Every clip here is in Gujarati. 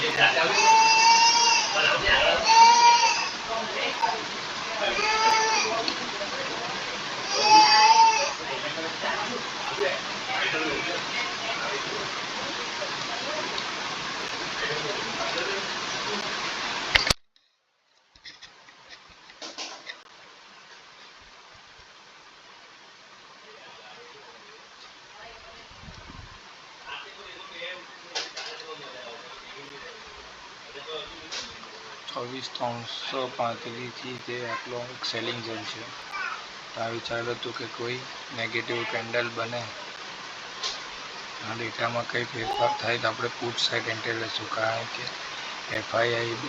₹24,335 જે આટલો એક સેલિંગ ઝોન છે. આ વિચાર્યું હતું કે કોઈ નેગેટિવ કેન્ડલ બને, આ ડેટામાં કંઈ ફેરફાર થાય તો આપણે પુટ સાઇડ એન્ટ્રી લઈશું, કારણ કે FIIB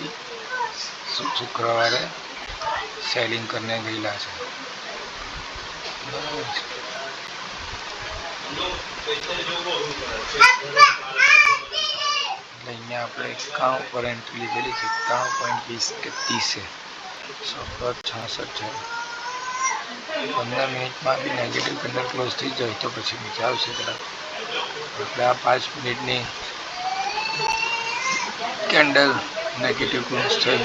શુક્રવારે સેલિંગ કરીને ગયેલા છે. અહીંયા આપણે 91 પર એન્ટ્રી લીધેલી છે, 91.20 સફળ 66 છે. 15 મિનિટમાં બી નેગેટિવ કેન્ડલ ક્લોઝ થઈ જાય તો પછી નીચે આવશે. આપણે આ 5 મિનિટની કેન્ડલ નેગેટિવ ક્લોઝ થઈ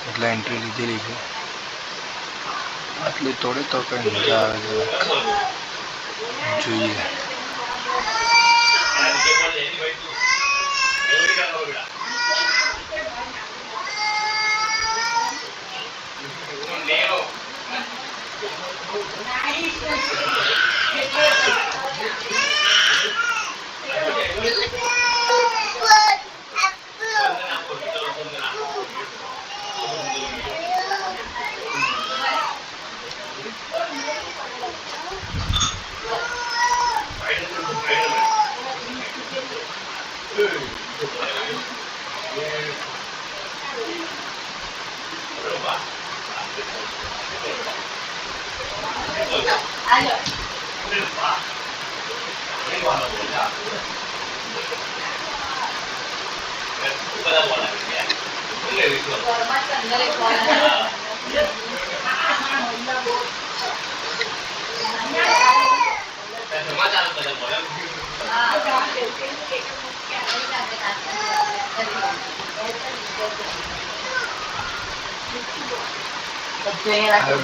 એટલે એન્ટ્રી લીધેલી છે. આટલી તોડે તો કંઈ મજા આવે જોઈએ.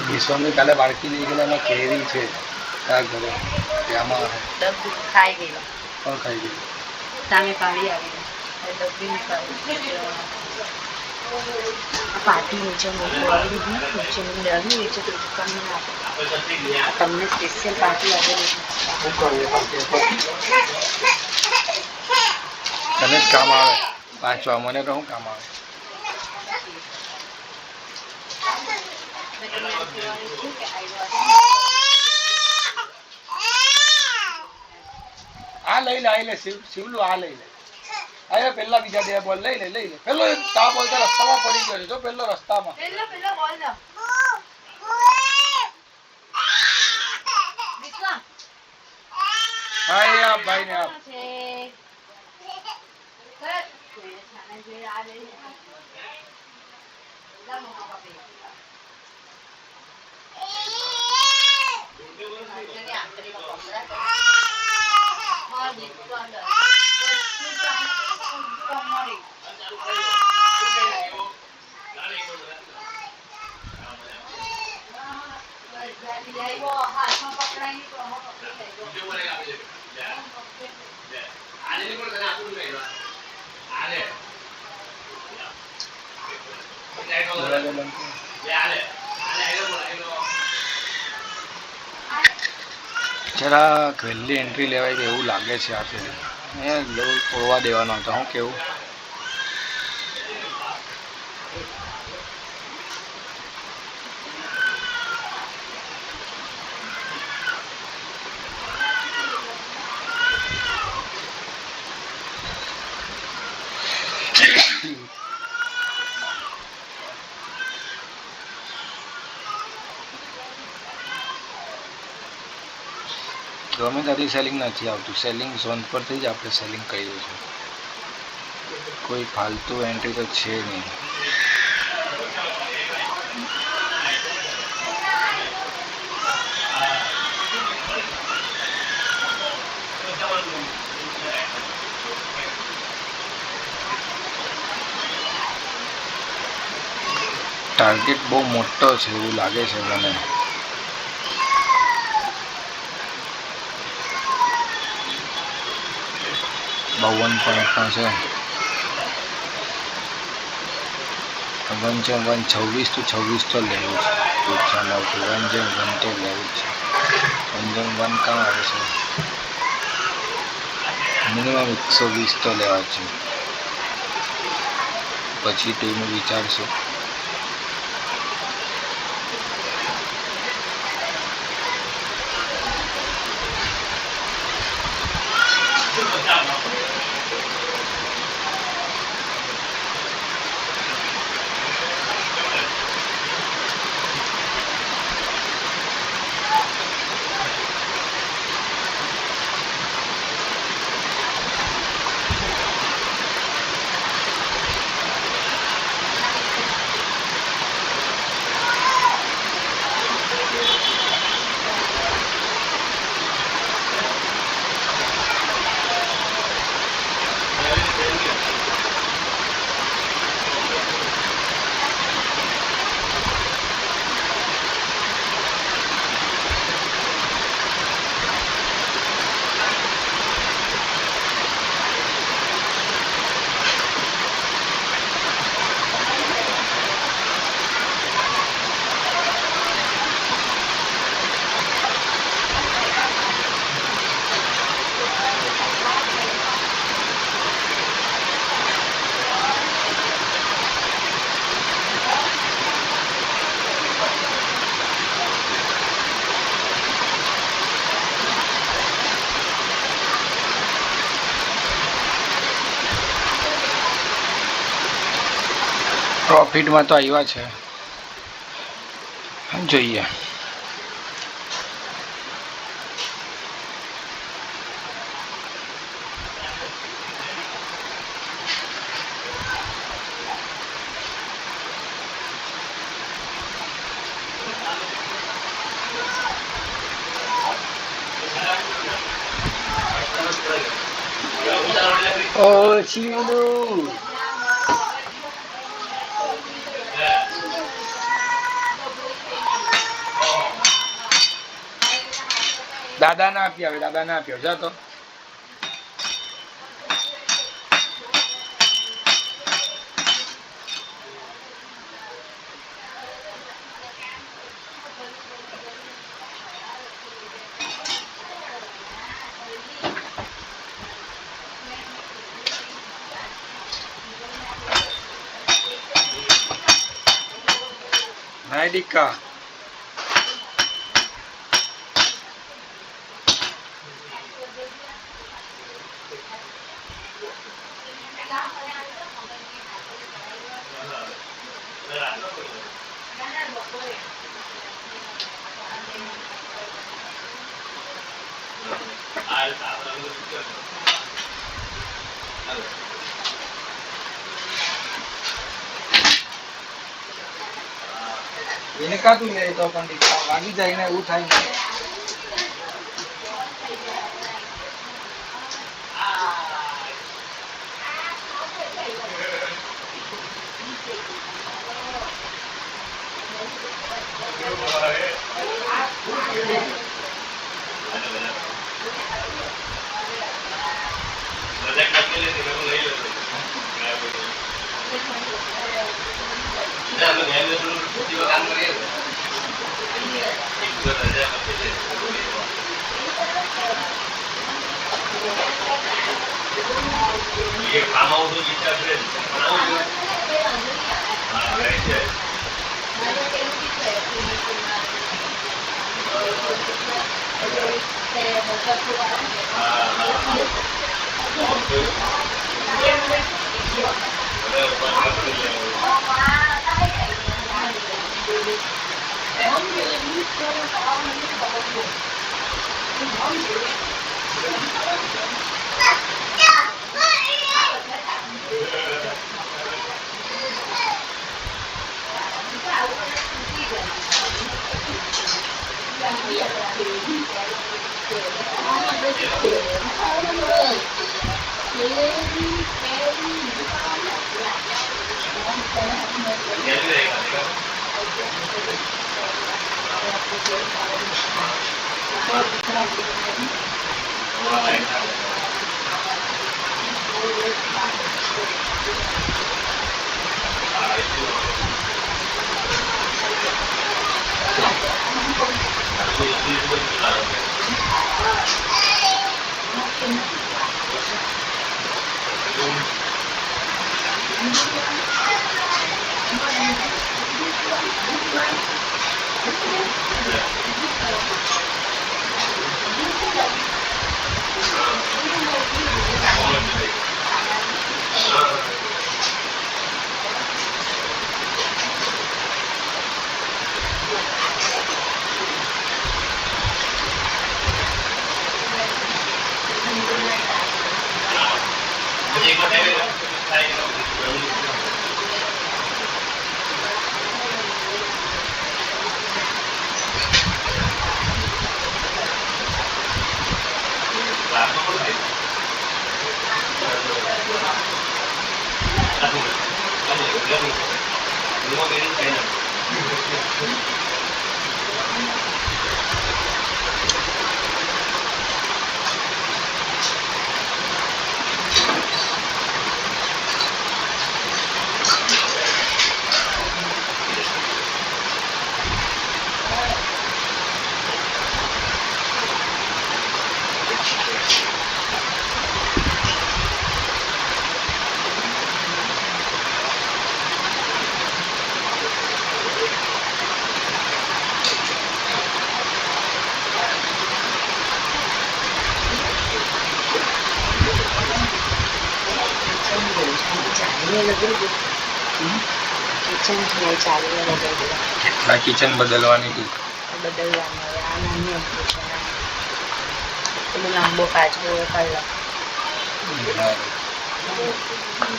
વિશ્વની કાલે બાળકી લઈ ગયેલા કેરી છે તાર ઘરે ત્યાંમાં ખાઈ ગયેલો પણ ખાઈ ગયેલો સામે પાડી આવી પાટી નીચે મૂકવાની નીચે મૂકવાની નીચે તો દુકાનમાં નાખે તમને સ્પેશિયલ પાટી આપેલી તને જ કામ આવે વાંચવા મને તો શું કામ આવે આ લઈ લે શિવલું આ લઈ લે આયા પેલા બીજા બે બોલ લઈ લે પેલો તા બોલ તો રસ્તામાં પડી ગયો છે જો પેલો રસ્તામાં પેલો બોલ લે વિક્રમ આયા ભાઈ ને આપ જરા વહેલી એન્ટ્રી લેવાય એવું લાગે છે આ ફેરે તોડવા દેવાનો હતો હું કેવું ગમે ત્યાંથી સેલિંગ નથી આવતું સેલિંગ ઝોન પરથી જ આપણે સેલિંગ કર્યું છે કોઈ ફાલતુ એન્ટ્રી તો છે નહીં ટાર્ગેટ બહુ મોટો છે એવું લાગે છે મને. બાવન પોઈન્ટનો છે. 1/26 તો લેવું છે. ચાલો 1/1 તો લેવું છે. 1/1 કામ આવે છે. મિનિમમ 120 તો લેવા છે. પછી ટીનું વિચારશું. પ્રોફિટમાં તો આવ્યા છે, જોઈએ. ઓ શિવનું દાદા ના આપી આવે, દાદા ના આપ્યો જા તો. નાયડિકા એને કાતું લે તો પણ લાગી જાય ને એવું થાય ને. કિચન બદલવાની લાંબો કાચબો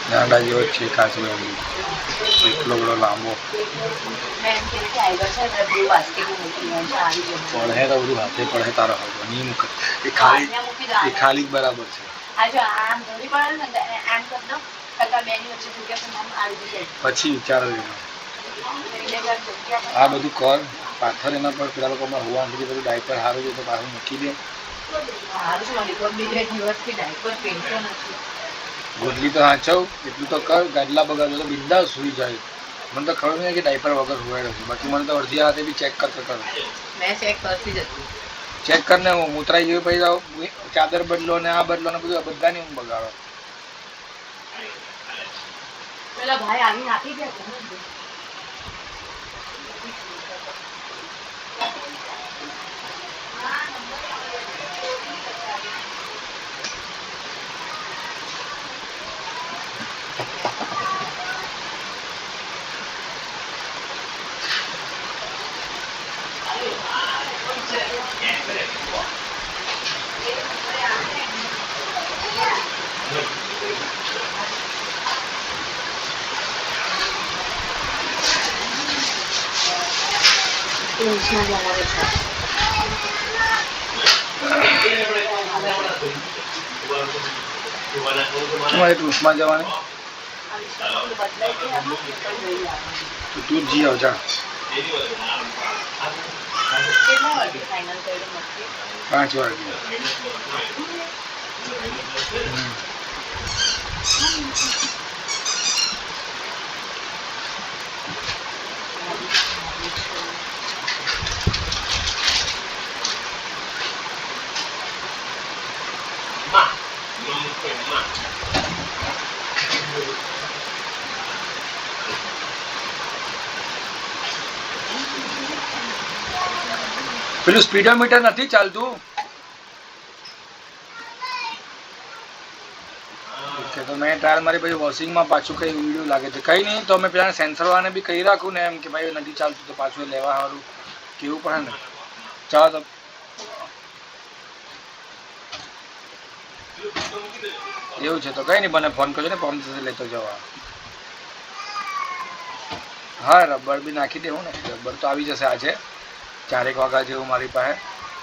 ગાંડા જેવો છે કાચબો એટલો બધો લાંબો પડે તો બધું હાથે પડે તારો નહીં મૂકે એ ખાલી જ બરાબર છે. પછી વિચાર આ બધું કર પાથર એના પર પેલા લોકો હોવા બધું ડાયપર સારું છે તો પાછું મૂકી દે. ગોદલી તો હાચવ એટલું તો કર. ગાડલા બગાડ તો બિંદાસ સુઈ જાય. મને તો ખબર નહીં કે ડાયપર વગર હોવાય છે. બાકી મને તો અડધી રાતે બી ચેક કરતો કરો. ચેક કરીને હું મૂતરાઈ જેવી પછી જાઉં ચાદર બદલો ને આ બદલો ને બધું બધાની હું બગાડો. પેલા ભાઈ આવીને આપી ગયા. તમારે ટૂંકમાં જવાનું તો તું જી આવ જા. 5 વાગે. પેલું સ્પીડોમીટર નથી ચાલતું. તો મેં ટ્રાયલ મારી પછી વોશિંગમાં પાછું કઈ વિડીયો લાગે છે. કંઈ નહીં તો મેં પેલા સેન્સરવાળાને બી કહી રાખું ને એમ કે ભાઈ નથી ચાલતું તો પાછું લેવા સારું કેવું પડે ને. ચાલો તો એવું છે તો કંઈ નહીં મને ફોન કરજો ને પંપ લેતો જવા. હા રબર બી નાખી દેવું ને. રબર તો આવી જશે આજે 4 વાગ્યા જેવું મારી પાસે.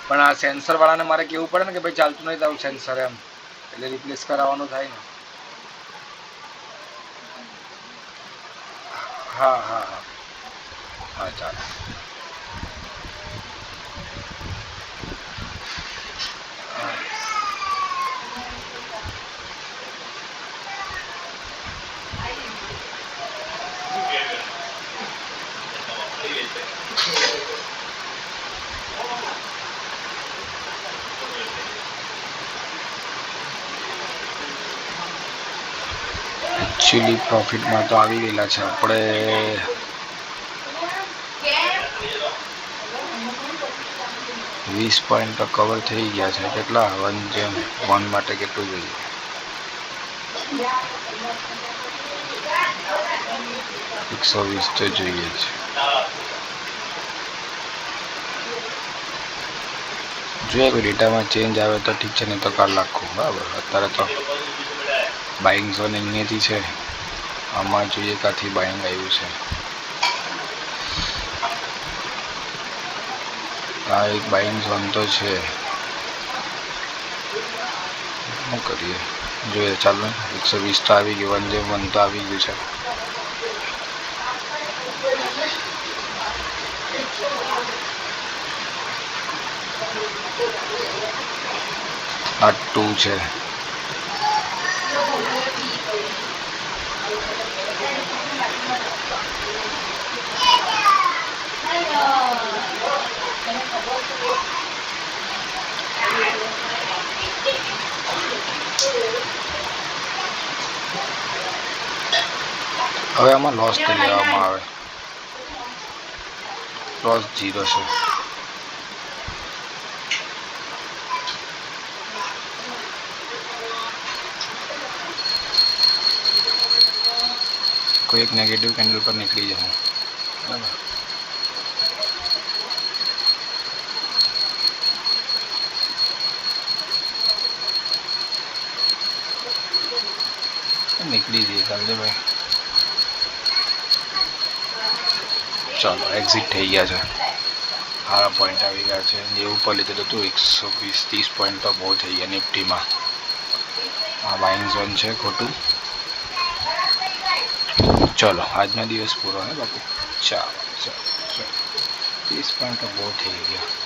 પણ આ સેન્સરવાળાને મારે કેવું પડે ને કે ભાઈ ચાલતું નહીં તારું સેન્સર એમ એટલે રિપ્લેસ કરાવવાનું થાય ને. હા હા હા હા ચાલો. એકચ્યુઅલી પ્રોફિટમાં તો આવી ગયેલા છે આપણે. 20 પોઈન્ટ તો કવર થઈ ગયા છે. કેટલા 1 માટે કેટલું જોઈએ? 120 તો જોઈએ છે. જોઈએ કોઈ ડેટામાં ચેન્જ આવે તો ઠીક છે, નહીં તો કાલ રાખવું. બરાબર, અત્યારે તો બાઇંગ ઝોન અહીંયાથી છે. આમાં જોઈએ ક્યાંથી બાઇંગ આવ્યું છે. આ એક બાઇંગ ઝોન તો છે. શું કરીએ જોઈએ. ચાલો 120 તો આવી ગયું. 1 તો આવી ગયું છે. આ 2 છે. હવે આમાં લોસ તો લેવામાં આવે. લોસ 0 છે. કોઈ એક નેગેટિવ કેન્ડલ પર નીકળી જાઉં. બરાબર, નીકળી જઈએ કાલે ભાઈ. ચાલો એક્ઝિટ થઈ ગયા છે. સારા પોઈન્ટ આવી ગયા છે. જે ઉપર લીધેલું હતું 120-30 પોઈન્ટ તો બહુ થઈ ગયા નિફ્ટીમાં. આ બાઇંગ ઝોન છે ખોટું. ચલો આજનો દિવસ પૂરો હે બાપુ. ચાલો ચાલો ચાલો 30 પોઈન્ટ તો બહુ થઈ ગયા.